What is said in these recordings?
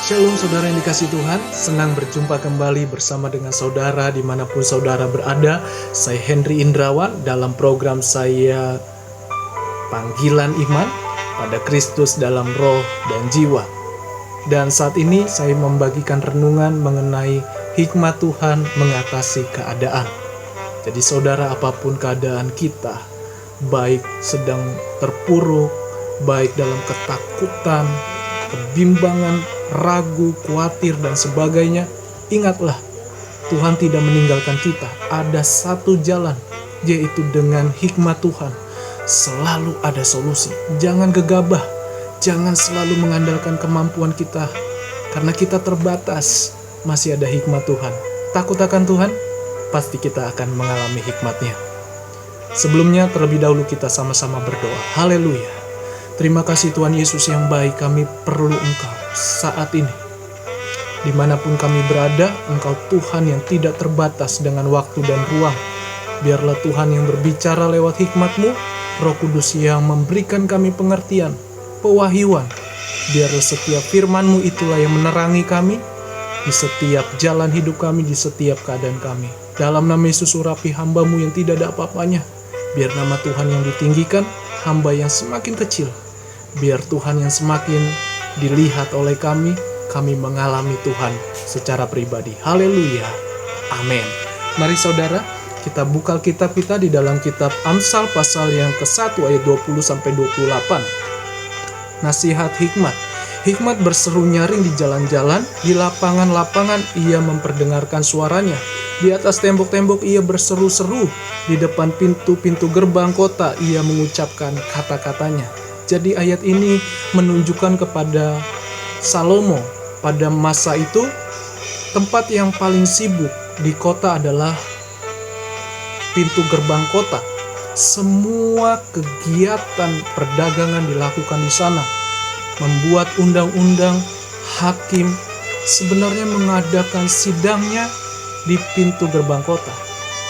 Shalom saudara yang dikasih Tuhan, senang berjumpa kembali bersama dengan saudara dimanapun saudara berada. Saya Henry Indrawan dalam program saya Panggilan Iman pada Kristus dalam Roh dan Jiwa. Dan saat ini saya membagikan renungan mengenai hikmat Tuhan mengatasi keadaan. Jadi saudara, apapun keadaan kita, baik sedang terpuruk, baik dalam ketakutan, kebimbangan, ragu, khawatir, dan sebagainya, ingatlah, Tuhan tidak meninggalkan kita. Ada satu jalan, yaitu dengan hikmat Tuhan. Selalu ada solusi. Jangan gegabah, jangan selalu mengandalkan kemampuan kita, karena kita terbatas. Masih ada hikmat Tuhan. Takut akan Tuhan, pasti kita akan mengalami hikmatnya. Sebelumnya, terlebih dahulu kita sama-sama berdoa. Haleluya. Terima kasih Tuhan Yesus yang baik, kami perlu Engkau saat ini. Dimanapun kami berada, Engkau Tuhan yang tidak terbatas dengan waktu dan ruang. Biarlah Tuhan yang berbicara lewat hikmat-Mu, Roh Kudus yang memberikan kami pengertian, pewahyuan. Biarlah setiap firman-Mu itulah yang menerangi kami, di setiap jalan hidup kami, di setiap keadaan kami. Dalam nama Yesus urapi hamba-Mu yang tidak ada apa-apanya. Biar nama Tuhan yang ditinggikan, hamba yang semakin kecil. Biar Tuhan yang semakin dilihat oleh kami mengalami Tuhan secara pribadi. Haleluya. Amin. Mari saudara, kita buka kitab kita di dalam kitab Amsal pasal yang ke-1 ayat 20-28. Nasihat hikmat. Hikmat berseru nyaring di jalan-jalan, di lapangan-lapangan ia memperdengarkan suaranya. Di atas tembok-tembok ia berseru-seru, di depan pintu-pintu gerbang kota ia mengucapkan kata-katanya. Jadi ayat ini menunjukkan kepada Salomo pada masa itu, tempat yang paling sibuk di kota adalah pintu gerbang kota. Semua kegiatan perdagangan dilakukan di sana. Membuat undang-undang, hakim sebenarnya mengadakan sidangnya di pintu gerbang kota.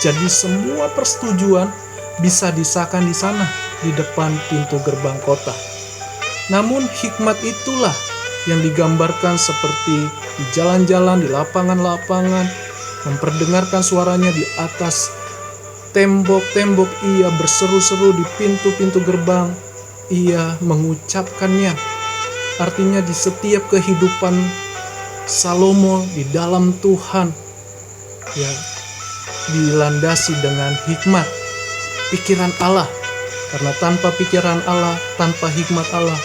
Jadi semua persetujuan bisa disahkan di sana, di depan pintu gerbang kota. Namun hikmat itulah yang digambarkan seperti di jalan-jalan, di lapangan-lapangan, memperdengarkan suaranya di atas tembok-tembok, ia berseru-seru di pintu-pintu gerbang, ia mengucapkannya. Artinya di setiap kehidupan Salomo di dalam Tuhan, ya, dilandasi dengan hikmat, pikiran Allah. Karena tanpa pikiran Allah, tanpa hikmat Allah,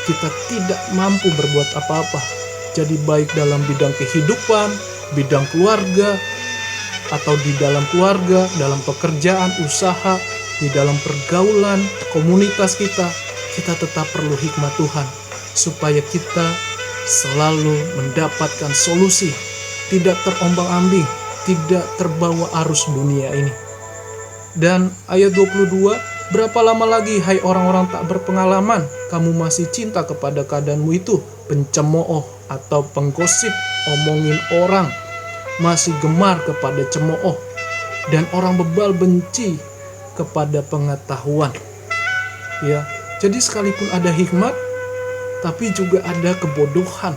kita tidak mampu berbuat apa-apa. Jadi baik dalam bidang kehidupan, bidang keluarga, atau di dalam keluarga, dalam pekerjaan, usaha, di dalam pergaulan, komunitas kita tetap perlu hikmat Tuhan. Supaya kita selalu mendapatkan solusi, tidak terombang-ambing, tidak terbawa arus dunia ini. Dan ayat 22, berapa lama lagi hai orang-orang tak berpengalaman, kamu masih cinta kepada keadaanmu itu, pencemooh atau penggosip, omongin orang, masih gemar kepada cemooh, dan orang bebal benci kepada pengetahuan. Ya, jadi sekalipun ada hikmat, tapi juga ada kebodohan.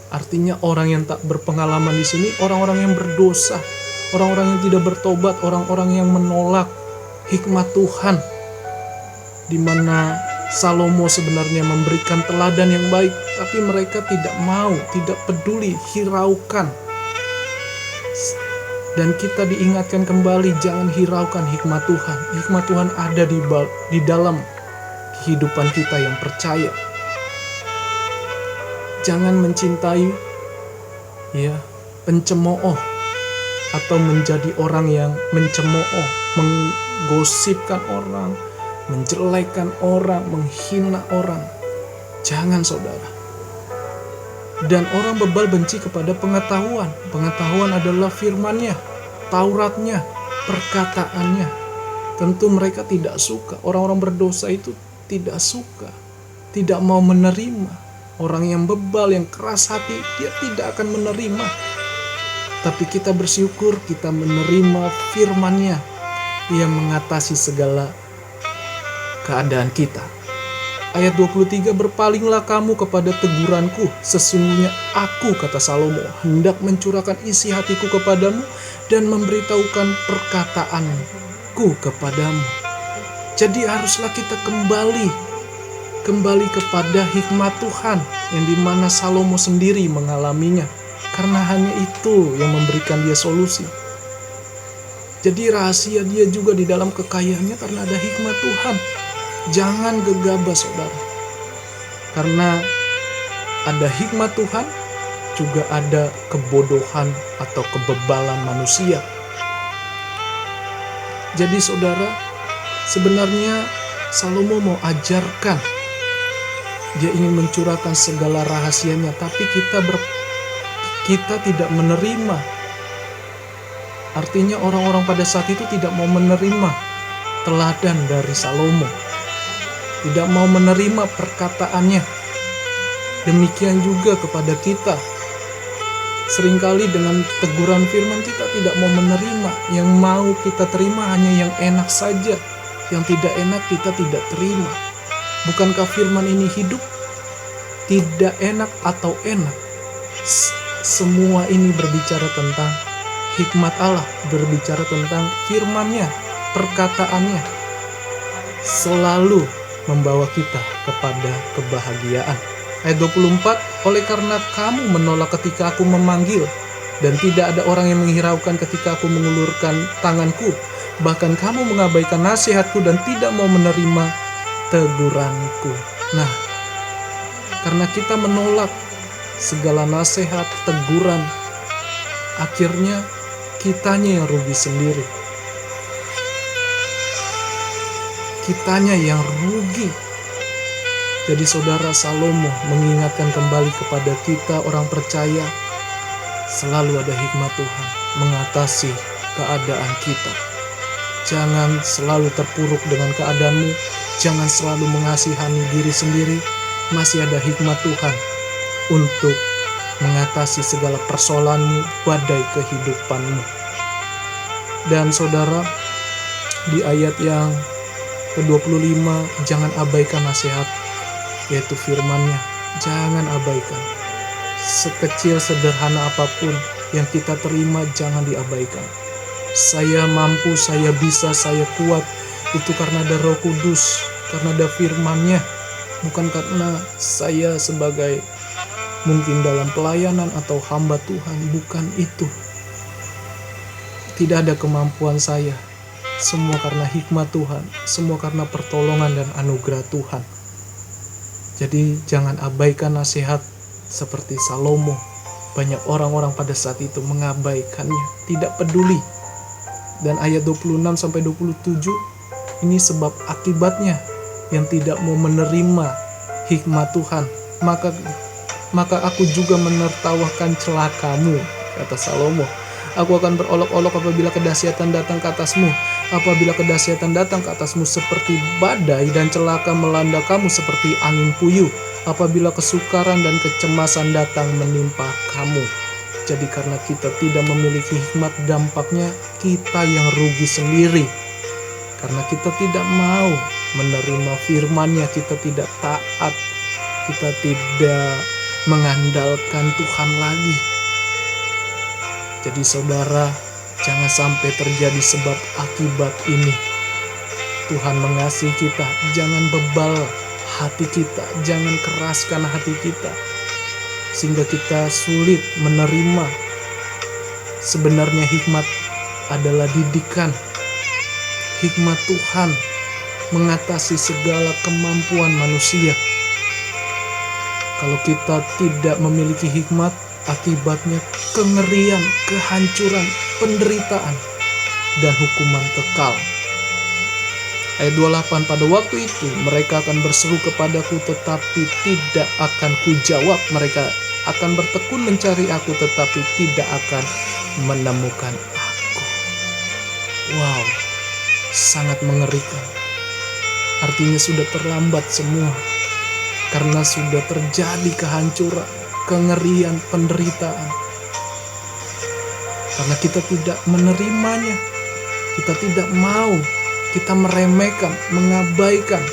Artinya orang yang tak berpengalaman di sini, orang-orang yang berdosa, orang-orang yang tidak bertobat, orang-orang yang menolak hikmat Tuhan. Di mana Salomo sebenarnya memberikan teladan yang baik, tapi mereka tidak mau, tidak peduli, hiraukan. Dan kita diingatkan kembali, jangan hiraukan hikmat Tuhan. Hikmat Tuhan ada di dalam kehidupan kita yang percaya. Jangan mencintai, ya, pencemooh atau menjadi orang yang mencemooh, menggosipkan orang, menjelekkan orang, menghina orang. Jangan saudara. Dan orang bebal benci kepada pengetahuan. Pengetahuan adalah firman-Nya, Tauratnya, perkataannya. Tentu mereka tidak suka. Orang-orang berdosa itu tidak suka, tidak mau menerima. Orang yang bebal, yang keras hati, dia tidak akan menerima. Tapi kita bersyukur, kita menerima firman-Nya. Ia mengatasi segala keadaan kita. Ayat 23, berpalinglah kamu kepada teguranku. Sesungguhnya aku, kata Salomo, hendak mencurahkan isi hatiku kepadamu dan memberitahukan perkataanku kepadamu. Jadi haruslah kita kembali kepada hikmat Tuhan yang dimana Salomo sendiri mengalaminya. Karena hanya itu yang memberikan dia solusi. Jadi rahasia dia juga di dalam kekayaannya karena ada hikmat Tuhan. Jangan gegabah saudara. Karena ada hikmat Tuhan, juga ada kebodohan atau kebebalan manusia. Jadi saudara, sebenarnya Salomo mau ajarkan. Dia ingin mencurahkan segala rahasianya, tapi kita tidak menerima. Artinya orang-orang pada saat itu tidak mau menerima teladan dari Salomo. Tidak mau menerima perkataannya. Demikian juga kepada kita. Seringkali dengan teguran firman kita tidak mau menerima. Yang mau kita terima hanya yang enak saja. Yang tidak enak kita tidak terima. Bukankah firman ini hidup? Tidak enak atau enak. Semua ini berbicara tentang hikmat Allah. Berbicara tentang firman-Nya, perkataannya. Selalu membawa kita kepada kebahagiaan. Ayat 24, oleh karena kamu menolak ketika aku memanggil, dan tidak ada orang yang menghiraukan ketika aku mengulurkan tanganku, bahkan kamu mengabaikan nasihatku dan tidak mau menerima teguranku. Nah, karena kita menolak segala nasihat, teguran, akhirnya kitanya yang rugi sendiri. Kitanya yang rugi. Jadi saudara, Salomo mengingatkan kembali kepada kita orang percaya, selalu ada hikmat Tuhan mengatasi keadaan kita. Jangan selalu terpuruk dengan keadaanmu, jangan selalu mengasihani diri sendiri. Masih ada hikmat Tuhan untuk mengatasi segala persoalanmu, badai kehidupanmu. Dan saudara, di ayat yang ke-25, jangan abaikan nasihat, yaitu firman-Nya. Jangan abaikan. Sekecil sederhana apapun yang kita terima, jangan diabaikan. Saya mampu, saya bisa, saya kuat. Itu karena ada Roh Kudus, karena ada firman-Nya. Bukan karena saya sebagai mungkin dalam pelayanan atau hamba Tuhan. Bukan itu. Tidak ada kemampuan saya. Semua karena hikmat Tuhan, semua karena pertolongan dan anugerah Tuhan. Jadi jangan abaikan nasihat seperti Salomo. Banyak orang-orang pada saat itu mengabaikannya, tidak peduli. Dan ayat 26-27, ini sebab akibatnya yang tidak mau menerima hikmat Tuhan. Maka aku juga menertawakan celakamu, kata Salomo. Aku akan berolok-olok apabila kedahsyatan datang ke atasmu. Apabila kedahsyatan datang ke atasmu seperti badai dan celaka melanda kamu seperti angin puyuh. Apabila kesukaran dan kecemasan datang menimpa kamu. Jadi karena kita tidak memiliki hikmat, dampaknya kita yang rugi sendiri. Karena kita tidak mau menerima firman-Nya, kita tidak taat, kita tidak mengandalkan Tuhan lagi. Jadi saudara, jangan sampai terjadi sebab akibat ini. Tuhan mengasihi kita, jangan bebal hati kita, jangan keraskan hati kita, sehingga kita sulit menerima. Sebenarnya hikmat adalah didikan. Hikmat Tuhan mengatasi segala kemampuan manusia. Kalau kita tidak memiliki hikmat, akibatnya kengerian, kehancuran, penderitaan, dan hukuman kekal. Ayat 28, pada waktu itu mereka akan berseru kepadaku tetapi tidak akan kujawab. Mereka akan bertekun mencari aku tetapi tidak akan menemukan aku. Wow, sangat mengerikan. Artinya sudah terlambat semua. Karena sudah terjadi kehancuran, kengerian, penderitaan. Karena kita tidak menerimanya. Kita tidak mau. Kita meremehkan, mengabaikan.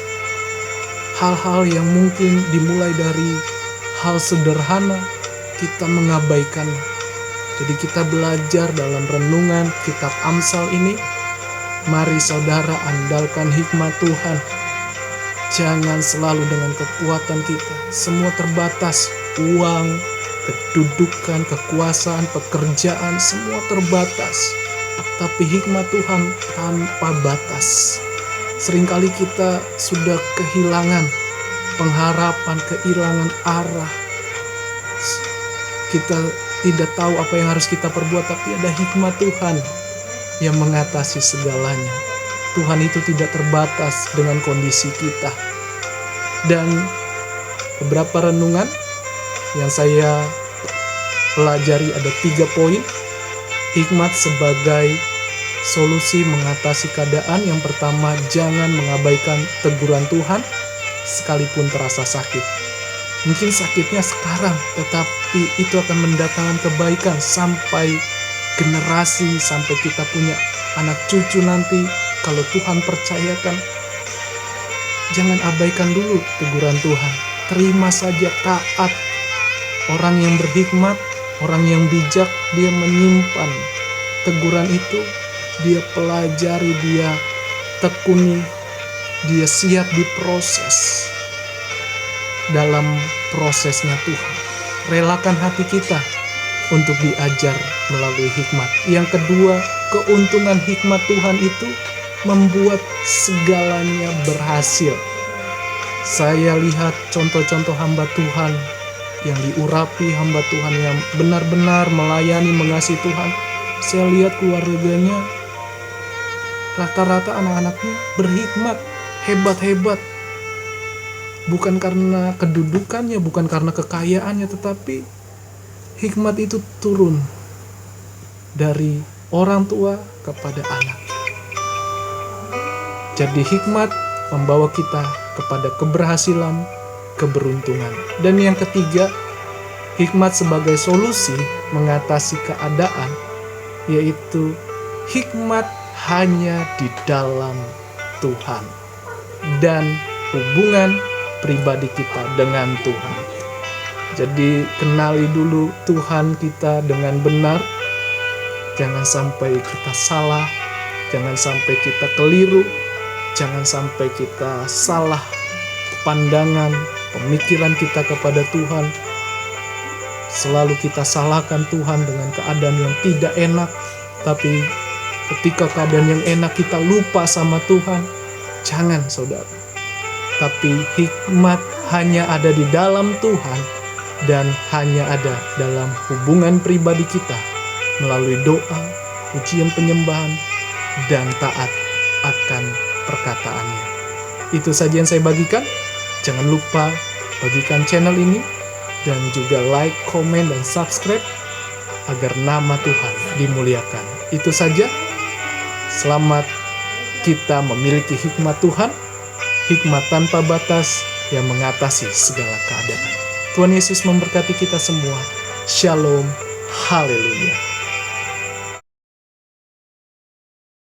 hal-hal yang mungkin dimulai dari hal sederhana, kita mengabaikannya. Jadi kita belajar dalam renungan kitab Amsal ini, mari saudara andalkan hikmat Tuhan. Jangan selalu dengan kekuatan kita, semua terbatas, uang, kedudukan, kekuasaan, pekerjaan, semua terbatas. Tapi hikmat Tuhan tanpa batas. Seringkali kita sudah kehilangan pengharapan, kehilangan arah. Kita tidak tahu apa yang harus kita perbuat, tapi ada hikmat Tuhan yang mengatasi segalanya. Tuhan itu tidak terbatas dengan kondisi kita. Dan beberapa renungan yang saya pelajari ada 3 poin. Hikmat sebagai solusi mengatasi keadaan. Yang pertama, jangan mengabaikan teguran Tuhan sekalipun terasa sakit. Mungkin sakitnya sekarang, tetapi itu akan mendatangkan kebaikan sampai generasi, sampai kita punya anak cucu nanti. Kalau Tuhan percayakan, jangan abaikan dulu teguran Tuhan. Terima saja, taat. Orang yang berhikmat, orang yang bijak, dia menyimpan teguran itu, dia pelajari, dia tekuni, dia siap diproses dalam prosesnya Tuhan. Relakan hati kita untuk diajar melalui hikmat. Yang kedua, keuntungan hikmat Tuhan itu membuat segalanya berhasil. Saya lihat contoh-contoh hamba Tuhan yang diurapi, hamba Tuhan yang benar-benar melayani, mengasihi Tuhan. Saya lihat keluarganya, rata-rata anak-anaknya berhikmat, hebat-hebat. Bukan karena kedudukannya, bukan karena kekayaannya, tetapi hikmat itu turun dari orang tua kepada anak. Jadi hikmat membawa kita kepada keberhasilan, keberuntungan. Dan yang ketiga, hikmat sebagai solusi mengatasi keadaan, yaitu hikmat hanya di dalam Tuhan dan hubungan pribadi kita dengan Tuhan. Jadi kenali dulu Tuhan kita dengan benar. Jangan sampai kita salah, jangan sampai kita keliru, jangan sampai kita salah pandangan, pemikiran kita kepada Tuhan. Selalu kita salahkan Tuhan dengan keadaan yang tidak enak, tapi ketika keadaan yang enak kita lupa sama Tuhan. Jangan, saudara. Tapi hikmat hanya ada di dalam Tuhan dan hanya ada dalam hubungan pribadi kita melalui doa, pujian penyembahan, dan taat akan perkataannya. Itu saja yang saya bagikan. Jangan lupa bagikan channel ini dan juga like, komen, dan subscribe agar nama Tuhan dimuliakan. Itu saja. Selamat kita memiliki hikmat Tuhan, hikmat tanpa batas yang mengatasi segala keadaan. Tuhan Yesus memberkati kita semua. Shalom. Haleluya.